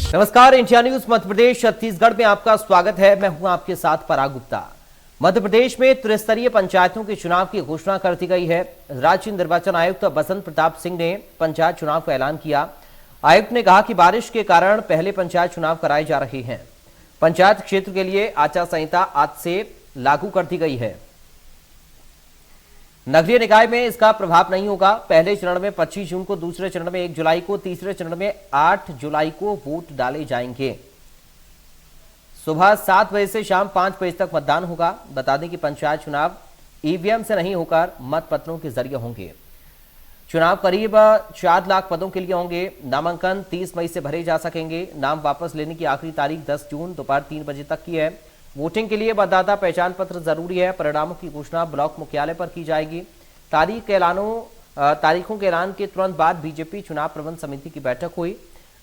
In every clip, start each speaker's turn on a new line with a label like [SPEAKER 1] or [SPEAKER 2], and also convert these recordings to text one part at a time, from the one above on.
[SPEAKER 1] नमस्कार, India news Madhya Pradesh Chhattisgarh में आपका स्वागत है। मैं हूं आपके साथ पराग गुप्ता। मध्य प्रदेश में त्रिस्तरीय पंचायतों के चुनाव की घोषणा कर दी गई है। राज्य निर्वाचन आयुक्त बसंत प्रताप सिंह ने पंचायत चुनाव का ऐलान किया। आयुक्त ने कहा कि बारिश के कारण पहले पंचायत चुनाव कराए जा रहे हैं। पंचायत क्षेत्र के लिए आचार संहिता आज से लागू कर दी गई है। नगरीय निकाय में इसका प्रभाव नहीं होगा। पहले चरण में 25 जून को, दूसरे चरण में 1 जुलाई को, तीसरे चरण में 8 जुलाई को वोट डाले जाएंगे। सुबह 7 बजे से शाम 5 बजे तक मतदान होगा। बता दें कि पंचायत चुनाव ईवीएम से नहीं होकर मतपत्रों के जरिए होंगे। चुनाव करीब 4 लाख पदों के लिए होंगे। नामांकन 30 मई से भरे जा सकेंगे। नाम वापस लेने की आखिरी तारीख 10 जून दोपहर 3 बजे तक की है। वोटिंग के लिए मतदाता पहचान पत्र जरूरी है। परिणामों की घोषणा ब्लॉक मुख्यालय पर की जाएगी। तारीखों के ऐलान के तुरंत बाद बीजेपी चुनाव प्रबंध समिति की बैठक हुई।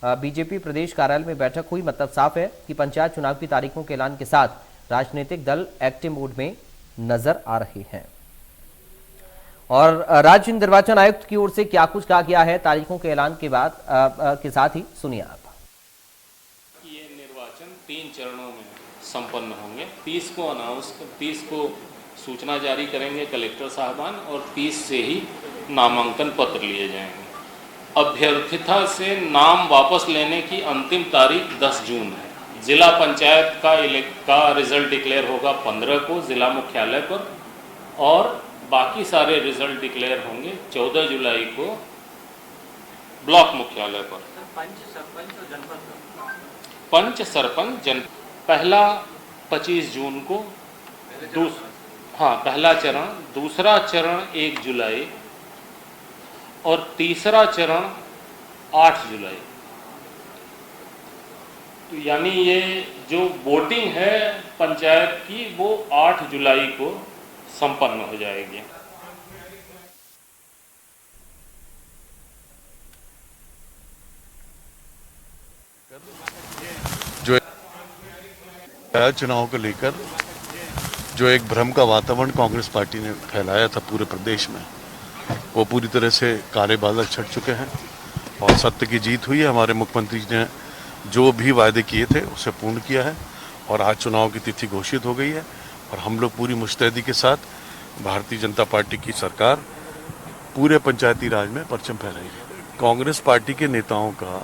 [SPEAKER 1] बीजेपी प्रदेश कार्यालय में बैठक हुई। मतलब साफ है कि पंचायत चुनाव की तारीखों के ऐलान के साथ राजनीतिक दल एक्टिव मोड में नजर आ रहे हैं। और राज्य निर्वाचन आयुक्त की ओर से क्या कुछ कहा गया है तारीखों के ऐलान के बाद के साथ ही सुनिए आप।
[SPEAKER 2] ये निर्वाचन 3 चरणों में संपन्न होंगे। 30 को सूचना जारी करेंगे कलेक्टर साहबान और 30 से ही नामांकन पत्र लिए जाएंगे। अभ्यर्थिता से नाम वापस लेने की अंतिम तारीख 10 जून है। जिला पंचायत का रिजल्ट डिक्लेयर होगा 15 को जिला मुख्यालय पर और बाकी सारे रिजल्ट डिक्लेयर होंगे 14 जुलाई को ब्लॉक मुख्यालय पर। पंच सरपंच जनपद पहला 25 जून को, पहला चरण, दूसरा चरण 1 जुलाई और तीसरा चरण 8 जुलाई। तो यानी ये जो वोटिंग है पंचायत की वो 8 जुलाई को संपन्न हो जाएगी।
[SPEAKER 3] जो चुनाव को लेकर जो एक भ्रम का वातावरण कांग्रेस पार्टी ने फैलाया था पूरे प्रदेश में, वो पूरी तरह से काले बादल छट चुके हैं और सत्य की जीत हुई है। हमारे मुख्यमंत्री जी ने जो भी वायदे किए थे उसे पूर्ण किया है और आज चुनाव की तिथि घोषित हो गई है और हम लोग पूरी मुस्तैदी के साथ भारतीय जनता पार्टी की सरकार पूरे पंचायती राज में परचम फहराएगी। कांग्रेस पार्टी के नेताओं का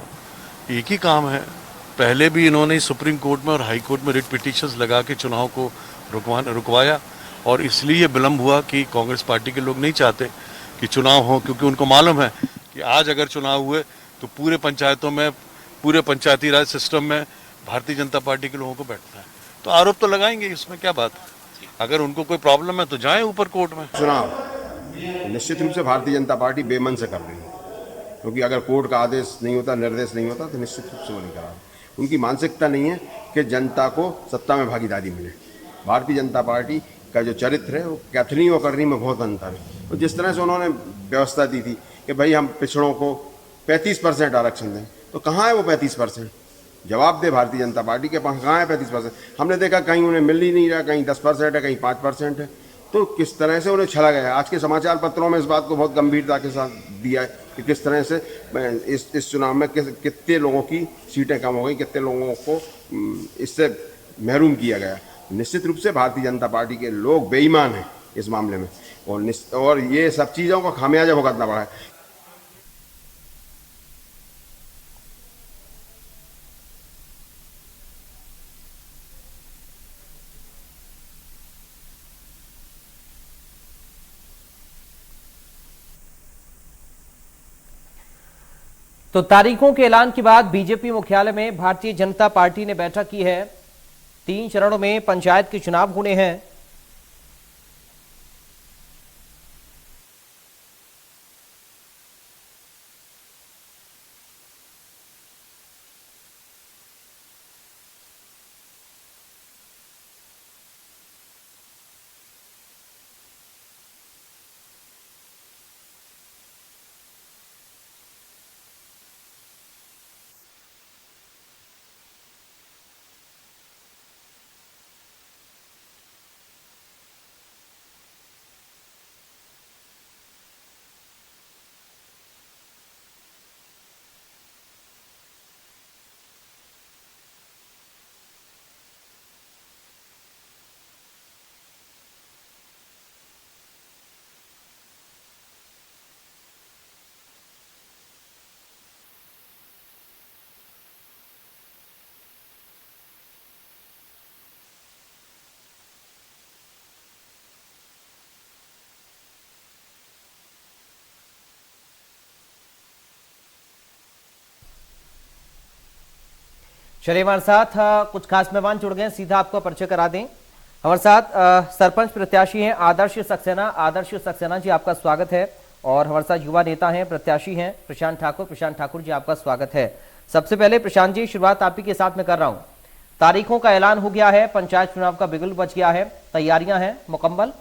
[SPEAKER 3] एक ही काम है, पहले भी इन्होंने सुप्रीम कोर्ट में और हाई कोर्ट में रिट पिटीशंस लगा के चुनाव को रुकवाया और इसलिए विलम्ब हुआ कि कांग्रेस पार्टी के लोग नहीं चाहते कि चुनाव हो, क्योंकि उनको मालूम है कि आज अगर चुनाव हुए तो पूरे पंचायतों में, पूरे पंचायती राज सिस्टम में भारतीय जनता पार्टी के लोगों को बैठना है। तो आरोप तो लगाएंगे, इसमें क्या बात है। अगर उनको कोई प्रॉब्लम है तो जाएं ऊपर कोर्ट में।
[SPEAKER 4] चुनाव निश्चित रूप से भारतीय जनता पार्टी बेमन से कर रही है, क्योंकि अगर कोर्ट का आदेश नहीं होता, निर्देश नहीं होता तो निश्चित रूप से वो नहीं करा। उनकी मानसिकता नहीं है कि जनता को सत्ता में भागीदारी मिले। भारतीय जनता पार्टी का जो चरित्र है वो कहनी और करनी में बहुत अंतर है। तो जिस तरह से उन्होंने व्यवस्था दी थी कि भाई हम पिछड़ों को 35% आरक्षण दें, तो कहाँ है वो 35%? जवाब दे भारतीय जनता पार्टी के पास, कहाँ है 35%? हमने देखा कहीं उन्हें मिल ही नहीं रहा, कहीं 10% है, कहीं 5% है। तो किस तरह से उन्हें छला गया। आज के समाचार पत्रों में इस बात को बहुत गंभीरता के साथ दिया है कि किस तरह से इस चुनाव में कितने लोगों की सीटें कम हो गई, कितने लोगों को इससे महरूम किया गया। निश्चित रूप से भारतीय जनता पार्टी के लोग बेईमान हैं इस मामले में और ये सब चीज़ों का खामियाजा भुगतना पड़ा है।
[SPEAKER 1] तो तारीखों के ऐलान के बाद बीजेपी मुख्यालय में भारतीय जनता पार्टी ने बैठक की है। 3 चरणों में पंचायत के चुनाव होने हैं। चलिए हमारे साथ कुछ खास मेहमान जुड़ गए हैं, सीधा आपको परिचय करा दें। हमारे साथ सरपंच प्रत्याशी हैं आदर्श सक्सेना। आदर्श सक्सेना जी, आपका स्वागत है। और हमारे साथ युवा नेता हैं, प्रत्याशी हैं प्रशांत ठाकुर। प्रशांत ठाकुर जी, आपका स्वागत है। सबसे पहले प्रशांत जी, शुरुआत आप ही के साथ में कर रहा हूं। तारीखों का ऐलान हो गया है, पंचायत चुनाव का बिगुल बज गया है, तैयारियां हैं मुकम्मल?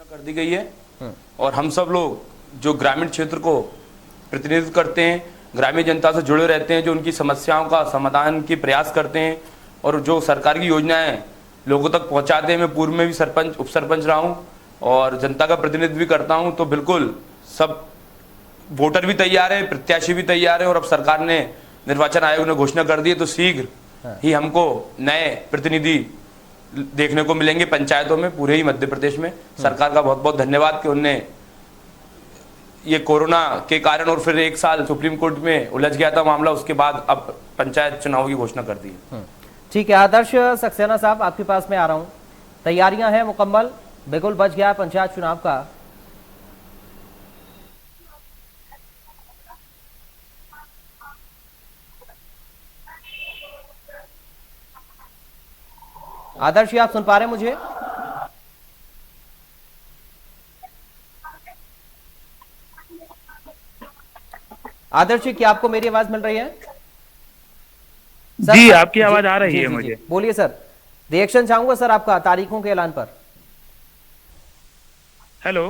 [SPEAKER 5] कर दी गई है और हम सब लोग जो ग्रामीण क्षेत्र को प्रतिनिधित्व करते हैं, ग्रामीण जनता से जुड़े रहते हैं, जो उनकी समस्याओं का समाधान की प्रयास करते हैं और जो सरकार की योजनाएं लोगों तक पहुंचाते हैं। मैं पूर्व में भी सरपंच उप सरपंच रहा हूं और जनता का प्रतिनिधित्व भी करता हूं, तो बिल्कुल सब वोटर भी तैयार है, प्रत्याशी भी तैयार है और अब सरकार ने निर्वाचन आयोग ने घोषणा कर दी है, तो शीघ्र ही हमको नए प्रतिनिधि देखने को मिलेंगे पंचायतों में, पूरे ही मध्य प्रदेश में। सरकार का बहुत बहुत धन्यवाद कि उन्होंने ये कोरोना के कारण और फिर 1 साल सुप्रीम कोर्ट में उलझ गया था मामला, उसके बाद अब पंचायत चुनाव की घोषणा कर दी है।
[SPEAKER 1] ठीक है, आदर्श सक्सेना साहब आपके पास में आ रहा हूं। तैयारियां हैं मुकम्मल, बिगुल बज गया है पंचायत चुनाव का। आदर्श जी, आप सुन पा रहे हैं मुझे? आदर्श जी, क्या आपको मेरी आवाज मिल रही है?
[SPEAKER 6] जी, आपकी आवाज आ रही है मुझे।
[SPEAKER 1] बोलिए सर, रिएक्शन चाहूंगा सर आपका तारीखों के ऐलान पर।
[SPEAKER 6] हेलो।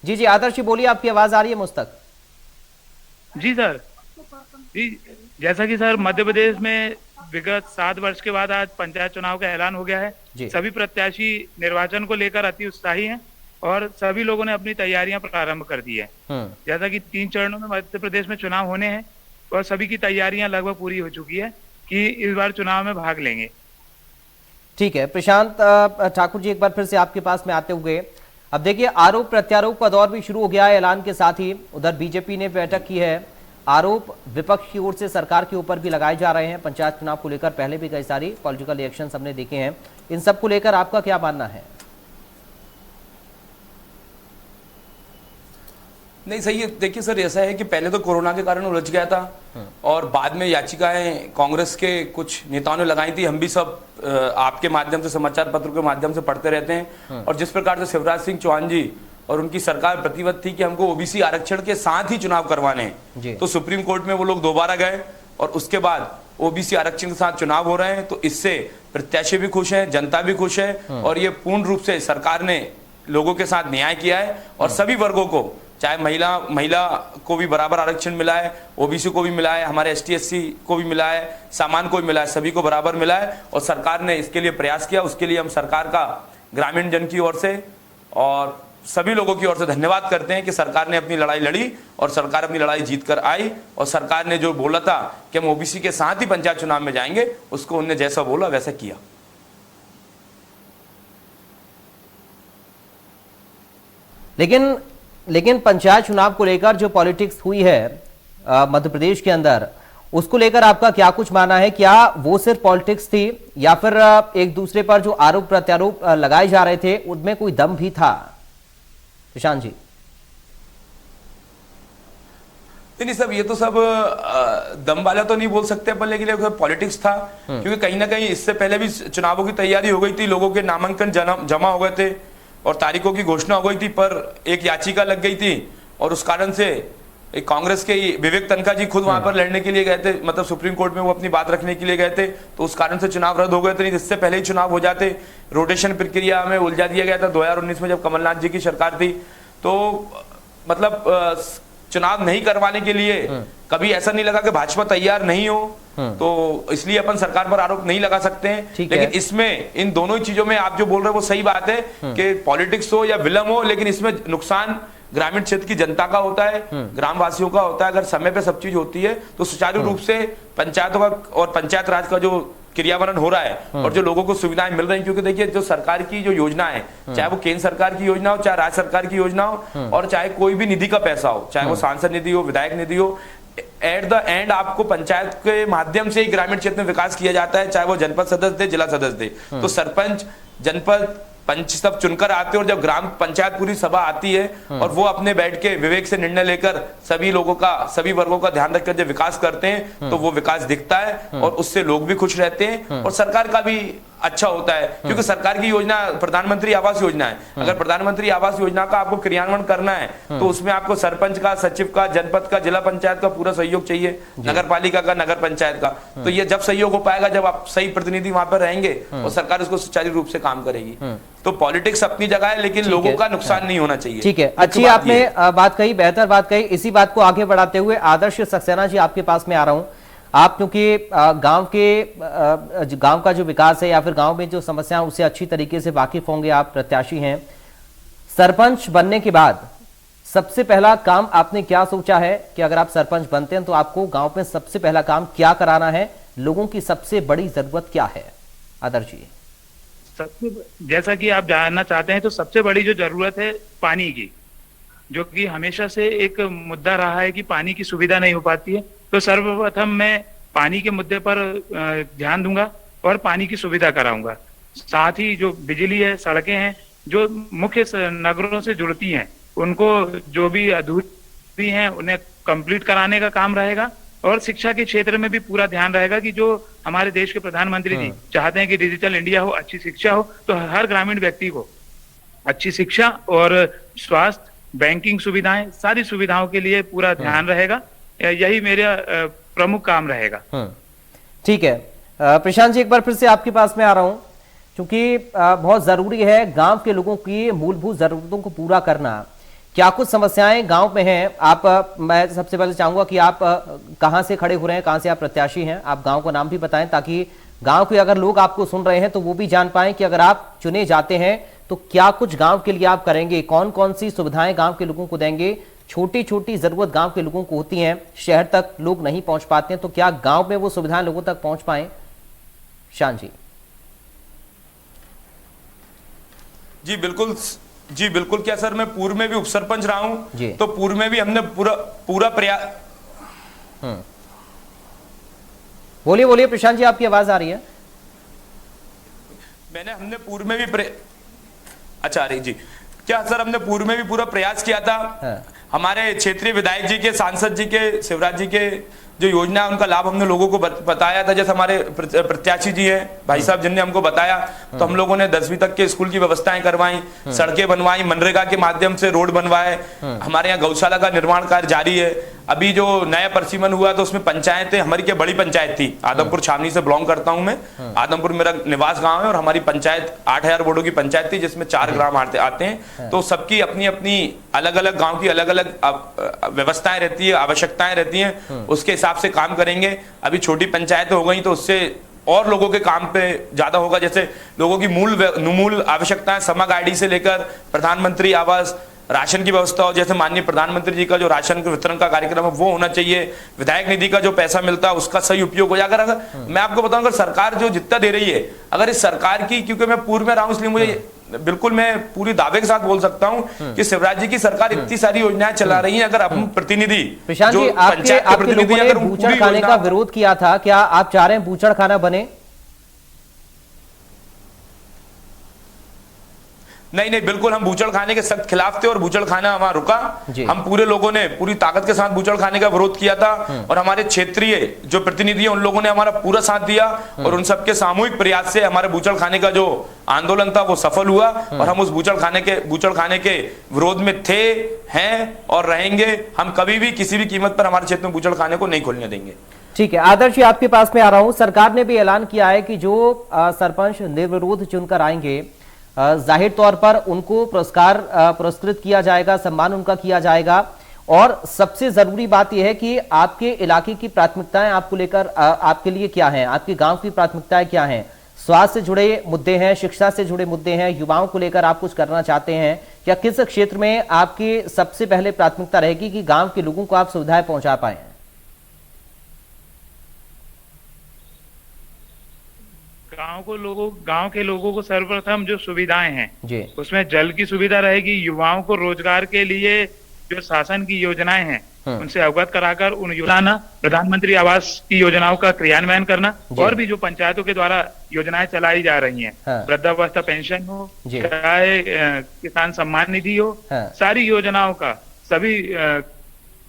[SPEAKER 1] जी जी आदर्श जी, बोलिए, आपकी आवाज आ रही है मुझ तक।
[SPEAKER 6] जी सर, जी जैसा कि सर मध्य प्रदेश में विगत 7 वर्ष के बाद आज पंचायत चुनाव का ऐलान हो गया है। सभी प्रत्याशी निर्वाचन को लेकर अति उत्साही हैं और सभी लोगों ने अपनी तैयारियां प्रारंभ कर दी है। जैसा कि 3 चरणों में मध्य प्रदेश में चुनाव होने हैं और सभी की तैयारियां लगभग पूरी हो चुकी है कि इस बार चुनाव में भाग लेंगे।
[SPEAKER 1] ठीक है प्रशांत ठाकुर जी, एक बार फिर से आपके पास में आते हुए, अब देखिए आरोप प्रत्यारोप का दौर भी शुरू हो गया है ऐलान के साथ ही। उधर बीजेपी ने बैठक की है, आरोप विपक्ष की ओर से सरकार के ऊपर भी लगाए जा रहे हैं। पंचायत चुनाव को लेकर पहले भी कई सारी पॉलिटिकल रिएक्शंस हमने देखे हैं, इन सब को लेकर आपका क्या मानना है?
[SPEAKER 5] नहीं सही है, देखिए सर ऐसा है कि पहले तो कोरोना के कारण उलझ गया था और बाद में याचिकाएं कांग्रेस के कुछ नेताओं ने लगाई थी। हम भी सब आपके माध्यम से, समाचार पत्र के माध्यम से पढ़ते रहते हैं और जिस प्रकार से शिवराज सिंह चौहान जी और उनकी सरकार प्रतिबद्ध थी कि हमको ओबीसी आरक्षण के साथ ही चुनाव करवाने हैं, तो सुप्रीम कोर्ट में वो लोग दोबारा गए और उसके बाद ओबीसी आरक्षण के साथ चुनाव हो रहे हैं। तो इससे प्रत्याशी भी खुश है, जनता भी खुश है और ये पूर्ण रूप से सरकार ने लोगों के साथ न्याय किया है और सभी वर्गों को, चाहे महिला को भी बराबर आरक्षण मिला है, ओबीसी को भी मिला है, हमारे एसटी एससी को भी मिला है, सामान्य को भी मिला है, सभी को बराबर मिला है और सरकार ने इसके लिए प्रयास किया। उसके लिए हम सरकार का ग्रामीण जन की ओर से और सभी लोगों की ओर से धन्यवाद करते हैं कि सरकार ने अपनी लड़ाई लड़ी और सरकार अपनी लड़ाई जीत कर आई और सरकार ने जो बोला था कि हम ओबीसी के साथ ही पंचायत चुनाव में जाएंगे, उसको उन्होंने जैसा बोला वैसा किया।
[SPEAKER 1] लेकिन पंचायत चुनाव को लेकर जो पॉलिटिक्स हुई है मध्य प्रदेश के अंदर, उसको लेकर आपका क्या कुछ मानना है? क्या वो सिर्फ पॉलिटिक्स थी या फिर एक दूसरे पर जो आरोप प्रत्यारोप लगाए जा रहे थे उनमें कोई दम भी था? प्रशांत जी।
[SPEAKER 5] नहीं सब ये तो सब दम वाला तो नहीं बोल सकते अपन, लेकिन पॉलिटिक्स था क्योंकि कहीं ना कहीं इससे पहले भी चुनावों की तैयारी हो गई थी, लोगों के नामांकन जमा हो गए थे और तारीखों की घोषणा हो गई थी, पर एक याचिका लग गई थी और उस कारण से एक कांग्रेस के विवेक तनखा जी खुद वहां पर लड़ने के लिए गए थे, मतलब सुप्रीम कोर्ट में वो अपनी बात रखने के लिए गए थे, तो उस कारण से चुनाव रद्द हो गए थे। नहीं इससे पहले ही चुनाव हो जाते। रोटेशन प्रक्रिया में उलझा दिया गया था 2019 में जब कमलनाथ जी की सरकार थी, तो मतलब चुनाव नहीं करवाने के लिए कभी ऐसा नहीं लगा कि भाजपा तैयार नहीं हो, तो इसलिए अपन सरकार पर आरोप नहीं लगा सकते हैं। लेकिन इसमें इन दोनों चीजों में आप जो बोल रहे हो वो सही बात है कि पॉलिटिक्स हो या विलंब हो, लेकिन इसमें नुकसान ग्रामीण क्षेत्र की जनता का होता है, ग्रामवासियों का होता है। अगर समय पे सब चीज होती है तो सुचारू रूप से पंचायतों का और पंचायत राज का जो क्रियावरण हो रहा है और जो लोगों को सुविधाएं मिल रही हैं, क्योंकि देखिए जो सरकार की जो योजना है, चाहे वो केंद्र सरकार की योजना हो, चाहे राज्य सरकार की योजना हो और चाहे कोई भी निधि का पैसा हो, चाहे वो सांसद निधि हो, विधायक निधि हो, एट द एंड आपको पंचायत के माध्यम से ही ग्रामीण क्षेत्र में विकास किया जाता है, चाहे वो जनपद सदस्य दे, जिला सदस्य दे। तो सरपंच जनपद पंच सब चुनकर आते हैं, और जब ग्राम पंचायत पूरी सभा आती है और वो अपने बैठ के विवेक से निर्णय लेकर सभी लोगों का, सभी वर्गों का ध्यान रखकर जब विकास करते हैं तो वो विकास दिखता है और उससे लोग भी खुश रहते हैं और सरकार का भी अच्छा होता है। क्योंकि सरकार की योजना प्रधानमंत्री आवास योजना है। अगर प्रधानमंत्री आवास योजना का आपको क्रियान्वयन करना है तो उसमें आपको सरपंच का, सचिव का, जनपद का, जिला पंचायत का पूरा सहयोग चाहिए, नगर पालिका का, नगर पंचायत का। तो ये जब सहयोग हो पाएगा जब आप सही प्रतिनिधि वहां पर रहेंगे और सरकार उसको सुचारू रूप से काम करेगी। तो पॉलिटिक्स अपनी जगह है, लेकिन लोगों का नुकसान नहीं होना चाहिए।
[SPEAKER 1] ठीक है, अच्छी आपने बात कही, बेहतर बात कही। इसी बात को आगे बढ़ाते हुए आदर्श सक्सेना जी आपके पास में आ रहा हूं। आप क्योंकि गांव का जो विकास है या फिर गांव में जो समस्या है उससे अच्छी तरीके से वाकिफ होंगे, आप प्रत्याशी हैं। सरपंच बनने के बाद सबसे पहला काम आपने क्या सोचा है कि अगर आप सरपंच बनते हैं तो आपको गांव में सबसे पहला काम क्या कराना है? लोगों की सबसे बड़ी जरूरत क्या है आदर्श जी?
[SPEAKER 6] सबसे, जैसा कि आप जानना चाहते हैं, तो सबसे बड़ी जो जरूरत है पानी की, जो कि हमेशा से एक मुद्दा रहा है कि पानी की सुविधा नहीं हो पाती है। तो सर्वप्रथम मैं पानी के मुद्दे पर ध्यान दूंगा और पानी की सुविधा कराऊंगा। साथ ही जो बिजली है, सड़कें हैं, जो मुख्य नगरों से जुड़ती हैं, उनको जो भी अधूरी हैं उन्हें कंप्लीट कराने का काम रहेगा। और शिक्षा के क्षेत्र में भी पूरा ध्यान रहेगा कि जो हमारे देश के प्रधानमंत्री जी चाहते हैं कि डिजिटल इंडिया हो, अच्छी शिक्षा हो, तो हर ग्रामीण व्यक्ति को अच्छी शिक्षा और स्वास्थ्य, बैंकिंग सुविधाएं, सारी सुविधाओं के लिए पूरा ध्यान रहेगा। यही मेरा प्रमुख काम रहेगा।
[SPEAKER 1] ठीक है प्रशांत जी, एक बार फिर से आपके पास में आ रहा हूं, क्योंकि बहुत जरूरी है गांव के लोगों की मूलभूत जरूरतों को पूरा करना। क्या कुछ समस्याएं गांव में हैं? मैं सबसे पहले चाहूंगा कि आप कहां से खड़े हो रहे हैं, कहां से आप प्रत्याशी हैं, आप गांव का नाम भी बताएं ताकि गांव के अगर लोग आपको सुन रहे हैं तो वो भी जान पाएं कि अगर आप चुने जाते हैं तो क्या कुछ गांव के लिए आप करेंगे, कौन कौन सी सुविधाएं गांव के लोगों को देंगे। छोटी छोटी जरूरत गांव के लोगों को होती हैं, शहर तक लोग नहीं पहुंच पाते हैं, तो क्या गांव में वो सुविधाएं लोगों तक पहुंच पाए? शान जी।
[SPEAKER 5] जी बिल्कुल क्या सर, मैं पूर्व में भी उप सरपंच रहा हूं, तो पूर्व में भी हमने पूरा प्रयास।
[SPEAKER 1] बोलिए प्रशांत जी, आपकी आवाज आ रही है।
[SPEAKER 5] हमने पूर्व में भी अच्छा रही जी, क्या सर, हमने पूर्व में भी पूरा प्रयास किया था। हमारे क्षेत्रीय विधायक जी के, सांसद जी के, शिवराज जी के जो योजना है उनका लाभ हमने लोगों को बताया था। जैसे हमारे प्रत्याशी जी हैं भाई साहब जिनने हमको बताया, तो हम लोगों ने 10वीं तक के स्कूल की व्यवस्थाएं करवाई, सड़कें बनवाई, मनरेगा के माध्यम से रोड बनवाए। हमारे यहाँ गौशाला का निर्माण कार्य जारी है। अभी जो नया परिसीमन हुआ तो उसमें पंचायतें, हमारी क्या बड़ी पंचायत थी, आदमपुर छावनी से बिलोंग करता हूं मैं। आदमपुर मेरा निवास गांव है और हमारी पंचायत 8000 वोटों की पंचायत थी, जिसमें 4 ग्राम आते हैं। तो सबकी अपनी अपनी अलग अलग गांव की अलग अलग व्यवस्थाएं रहती है, आवश्यकताएं रहती हैं, उसके हिसाब से काम करेंगे। अभी छोटी पंचायत हो गई तो उससे और लोगों के काम पे ज्यादा होगा। जैसे लोगों की मूल आवश्यकताएं, समग्र आईडी से लेकर प्रधानमंत्री आवास, राशन की व्यवस्था हो, जैसे माननीय प्रधानमंत्री जी का जो राशन के वितरण का कार्यक्रम है वो होना चाहिए। विधायक निधि का जो पैसा मिलता है उसका सही उपयोग हो जाए। अगर मैं आपको बताऊं, अगर सरकार जो जितना दे रही है, अगर इस सरकार की, क्योंकि मैं पूर्व में रहा हूं इसलिए मुझे बिल्कुल मैं पूरी दावे के साथ बोल सकता हूं कि शिवराज जी की सरकार इतनी सारी योजनाएं चला रही है। अगर हम प्रतिनिधि,
[SPEAKER 1] प्रशांत जी, आपके लोगों ने बूचड़ खाने का विरोध किया था, क्या आप चाह रहे हैं बूचड़ खाना बने?
[SPEAKER 5] नहीं, बिल्कुल हम बूचड़ खाने के सख्त खिलाफ थे और बूचड़ खाना वहां रुका। हम पूरे लोगों ने पूरी ताकत के साथ बूचड़ खाने का विरोध किया था और हमारे क्षेत्रीय जो प्रतिनिधि हैं उन लोगों ने हमारा पूरा साथ दिया और उन सबके सामूहिक प्रयास से हमारे बूचड़ खाने का जो आंदोलन था वो सफल हुआ और हम उस बूचड़ खाने के विरोध में थे, हैं और रहेंगे। हम कभी भी किसी भी कीमत पर हमारे क्षेत्र में बूचड़ खाने को नहीं खोलने देंगे।
[SPEAKER 1] ठीक है, आदर्श जी आपके पास में आ रहा हूं। सरकार ने भी ऐलान किया है कि जो सरपंच निर्विरोध चुनकर आएंगे, जाहिर तौर पर उनको पुरस्कृत किया जाएगा, सम्मान उनका किया जाएगा। और सबसे जरूरी बात यह है कि आपके इलाके की प्राथमिकताएं आपको लेकर आपके लिए क्या हैं, आपके गांव की प्राथमिकताएं क्या हैं? स्वास्थ्य से जुड़े मुद्दे हैं, शिक्षा से जुड़े मुद्दे हैं, युवाओं को लेकर आप कुछ करना चाहते हैं क्या? किस क्षेत्र में आपकी सबसे पहले प्राथमिकता रहेगी कि गांव के लोगों को आप सुविधाएं पहुंचा पाए?
[SPEAKER 6] गांव के लोगों को सर्वप्रथम जो सुविधाएं हैं उसमें जल की सुविधा रहेगी, युवाओं को रोजगार के लिए जो शासन की योजनाएं हैं उनसे अवगत कराकर उन योजना, प्रधानमंत्री आवास की योजनाओं का क्रियान्वयन करना, और भी जो पंचायतों के द्वारा योजनाएं चलाई जा रही हैं, वृद्धावस्था पेंशन हो, चाहे किसान सम्मान निधि हो, सारी योजनाओं का सभी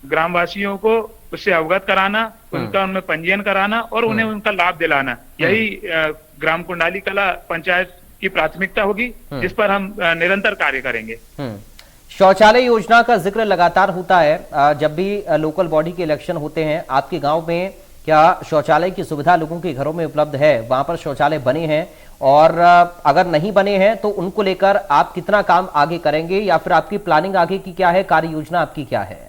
[SPEAKER 6] ग्रामवासियों को उससे अवगत कराना, उनका उनमें पंजीयन कराना और उन्हें उनका लाभ दिलाना, यही ग्राम कुंडाली कला पंचायत की प्राथमिकता होगी, जिस पर हम निरंतर कार्य करेंगे।
[SPEAKER 1] शौचालय योजना का जिक्र लगातार होता है जब भी लोकल बॉडी के इलेक्शन होते हैं। आपके गांव में क्या शौचालय की सुविधा लोगों के घरों में उपलब्ध है? वहां पर शौचालय बने हैं? और अगर नहीं बने हैं तो उनको लेकर आप कितना काम आगे करेंगे, या फिर आपकी प्लानिंग आगे की क्या है, कार्य योजना आपकी क्या है?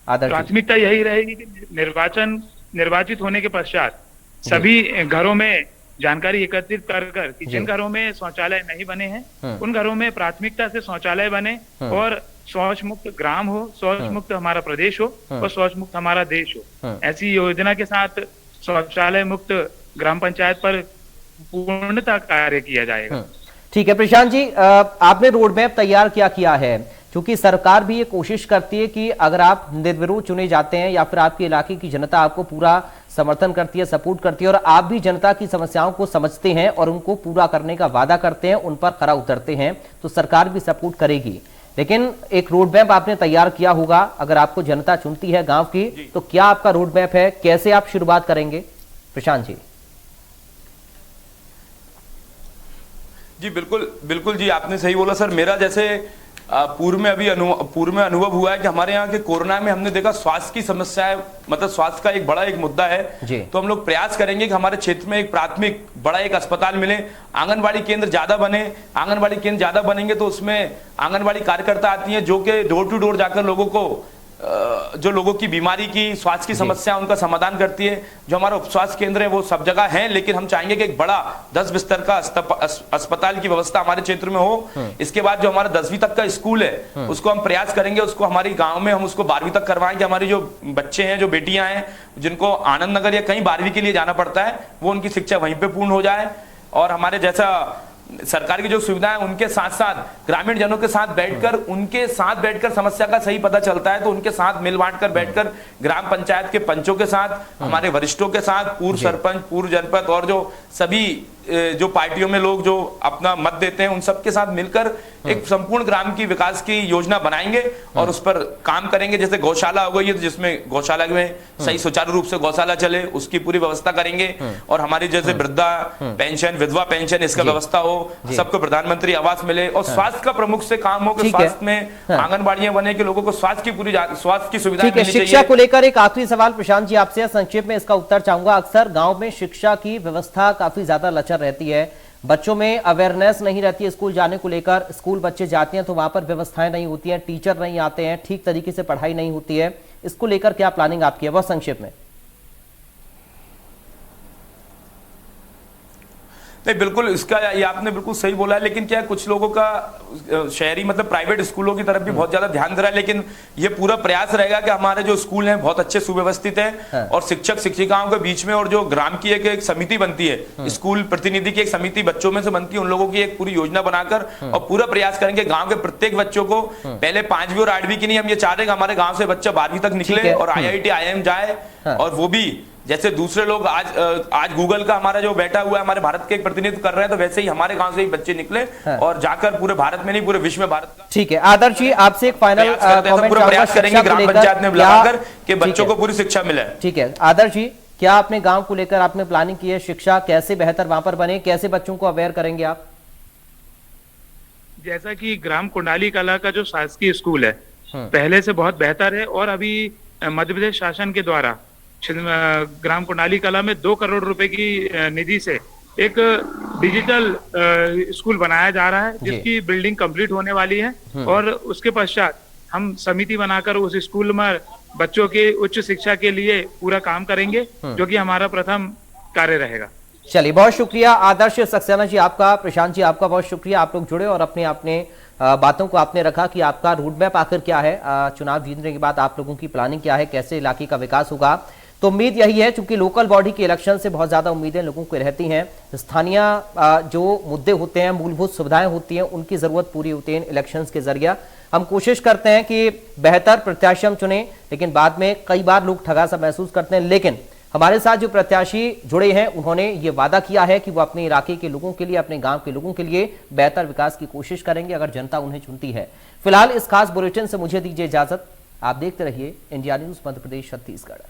[SPEAKER 6] प्राथमिकता यही रहेगी कि निर्वाचित होने के पश्चात सभी घरों में जानकारी एकत्रित कर कि जिन घरों में शौचालय नहीं बने हैं उन घरों में प्राथमिकता से शौचालय बने, और शौच मुक्त ग्राम हो, शौच मुक्त हमारा प्रदेश हो और शौच मुक्त हमारा देश हो। ऐसी योजना के साथ शौचालय मुक्त ग्राम पंचायत पर पूर्णतः कार्य किया जाएगा।
[SPEAKER 1] ठीक है प्रशांत जी, आपने रोड मैप तैयार किया है, क्योंकि सरकार भी ये कोशिश करती है कि अगर आप निर्विरोध चुने जाते हैं या फिर आपके इलाके की जनता आपको पूरा समर्थन करती है, सपोर्ट करती है, और आप भी जनता की समस्याओं को समझते हैं और उनको पूरा करने का वादा करते हैं, उन पर खरा उतरते हैं, तो सरकार भी सपोर्ट करेगी। लेकिन एक रोड मैप आपने तैयार किया होगा, अगर आपको जनता चुनती है गांव की, तो क्या आपका रोड मैप है? कैसे आप शुरुआत करेंगे प्रशांत जी?
[SPEAKER 5] जी बिल्कुल जी, आपने सही बोला सर। मेरा जैसे पूर्व में अनुभव हुआ है कि हमारे यहाँ के कोरोना में हमने देखा स्वास्थ्य की समस्याएं, मतलब स्वास्थ्य का एक बड़ा मुद्दा है। तो हम लोग प्रयास करेंगे कि हमारे क्षेत्र में एक प्राथमिक बड़ा एक अस्पताल मिले, आंगनबाड़ी केंद्र ज्यादा बने। आंगनबाड़ी केंद्र ज्यादा बनेंगे तो उसमें आंगनबाड़ी कार्यकर्ता आती हैं जो कि डोर टू डोर जाकर लोगों को जो लोगों की बीमारी की, स्वास्थ्य की समस्या उनका समाधान करती है। जो हमारा उप स्वास्थ्य केंद्र है वो सब जगह है, लेकिन हम चाहेंगे कि एक बड़ा 10 बिस्तर का अस्पताल की व्यवस्था हमारे क्षेत्र में हो। इसके बाद जो हमारा 10वीं तक का स्कूल है उसको हम प्रयास करेंगे उसको हमारी गांव में हम उसको 12वीं तक करवाएं, कि हमारी जो बच्चे हैं, जो बेटियां हैं, जिनको आनंद नगर या कहीं 12वीं के लिए जाना पड़ता है, वो उनकी शिक्षा वहीं पे पूर्ण हो जाए। और हमारे जैसा सरकार की जो सुविधाएं उनके साथ साथ ग्रामीण जनों के साथ बैठकर समस्या का सही पता चलता है, तो उनके साथ मिल बांट कर बैठकर ग्राम पंचायत के पंचों के साथ, हमारे वरिष्ठों के साथ, पूर्व सरपंच, पूर्व जनपद और जो सभी जो पार्टियों में लोग जो अपना मत देते हैं उन सबके साथ मिलकर एक संपूर्ण ग्राम की विकास की योजना बनाएंगे और उस पर काम करेंगे। जैसे गौशाला हो गई है, तो जिसमें गौशाला में सही सुचारू रूप से गौशाला चले उसकी पूरी व्यवस्था करेंगे। और हमारी जैसे वृद्धा पेंशन, विधवा पेंशन, इसका व्यवस्था हो, सबको प्रधानमंत्री आवास मिले। और स्वास्थ्य का प्रमुख से काम हो कि स्वास्थ्य में आंगनबाड़ियां बने कि लोगों को स्वास्थ्य की सुविधा मिलनी चाहिए।
[SPEAKER 1] शिक्षा को लेकर एक आखिरी सवाल प्रशांत जी आपसे, संक्षेप में इसका उत्तर चाहूंगा। अक्सर गांव में शिक्षा की व्यवस्था काफी ज्यादा लचर रहती है, बच्चों में अवेयरनेस नहीं रहती है स्कूल जाने को लेकर। स्कूल बच्चे जाते हैं तो वहां पर व्यवस्थाएं नहीं होती हैं, टीचर नहीं आते हैं, ठीक तरीके से पढ़ाई नहीं होती है। इसको लेकर क्या प्लानिंग आपकी है, बहुत संक्षेप में?
[SPEAKER 5] नहीं, बिल्कुल इसका ये आपने बिल्कुल सही बोला है, लेकिन क्या है, कुछ लोगों का शहरी मतलब प्राइवेट स्कूलों की तरफ भी बहुत ज्यादा ध्यान दे रहा है। लेकिन ये पूरा प्रयास रहेगा कि हमारे जो स्कूल हैं बहुत अच्छे सुव्यवस्थित हैं और शिक्षक शिक्षिकाओं के बीच में और जो ग्राम की एक समिति बनती है, स्कूल प्रतिनिधि की एक समिति बच्चों में से बनती है, उन लोगों की एक पूरी योजना बनाकर और पूरा प्रयास करेंगे गाँव के प्रत्येक बच्चों को, पहले 5वीं और 8वीं की नहीं, हम ये चाह रहे हैं हमारे गाँव से बच्चा 12वीं तक निकले और IIT IIM जाए। और वो भी जैसे दूसरे लोग आज गूगल का हमारा जो बैठा हुआ है हमारे भारत के एक प्रतिनिधित्व कर रहे हैं, तो वैसे ही हमारे गांव से ही बच्चे निकले और जाकर पूरे भारत में नहीं पूरे विश्व में भारत का।
[SPEAKER 1] ठीक है आदर्श जी, आपसे एक फाइनल
[SPEAKER 5] पूरा प्रयास करेंगे ग्राम पंचायत में बुलाकर कि बच्चों को पूरी शिक्षा मिले।
[SPEAKER 1] ठीक है आदर्श जी, क्या आपने गाँव को लेकर आपने प्लानिंग की है? शिक्षा कैसे बेहतर वहां पर बने, कैसे बच्चों को अवेयर करेंगे आप?
[SPEAKER 6] जैसा कि ग्राम कुंडाली कला का जो शासकीय स्कूल है पहले से बहुत बेहतर है, और अभी मध्य प्रदेश शासन के द्वारा ग्राम कुंडाली कला में 2 करोड़ रुपए की निधि से एक डिजिटल स्कूल बनाया जा रहा है, जिसकी बिल्डिंग कंप्लीट होने वाली है। और उसके पश्चात हम समिति बनाकर उस स्कूल में बच्चों के उच्च शिक्षा के लिए पूरा काम करेंगे, जो कि हमारा प्रथम कार्य रहेगा।
[SPEAKER 1] चलिए, बहुत शुक्रिया आदर्श सक्सेना जी आपका, प्रशांत जी आपका बहुत शुक्रिया। आप लोग जुड़े और अपने बातों को आपने रखा कि आपका रूट मैप आखिर क्या है, चुनाव जीतने के बाद आप लोगों की प्लानिंग क्या है, कैसे इलाके का विकास होगा। तो उम्मीद यही है, क्योंकि लोकल बॉडी के इलेक्शन से बहुत ज्यादा उम्मीदें लोगों को रहती हैं। स्थानीय जो मुद्दे होते हैं, मूलभूत सुविधाएं होती हैं, उनकी जरूरत पूरी होती है इलेक्शंस के जरिए। हम कोशिश करते हैं कि बेहतर प्रत्याशी हम चुने, लेकिन बाद में कई बार लोग ठगा सा महसूस करते हैं। लेकिन हमारे साथ जो प्रत्याशी जुड़े हैं उन्होंने ये वादा किया है कि वो अपने इलाके के लोगों के लिए, अपने गांव के लोगों के लिए बेहतर विकास की कोशिश करेंगे अगर जनता उन्हें चुनती है। फिलहाल इस खास बुलेटिन से मुझे दीजिए इजाजत। आप देखते रहिए इंडिया न्यूज मध्य प्रदेश छत्तीसगढ़।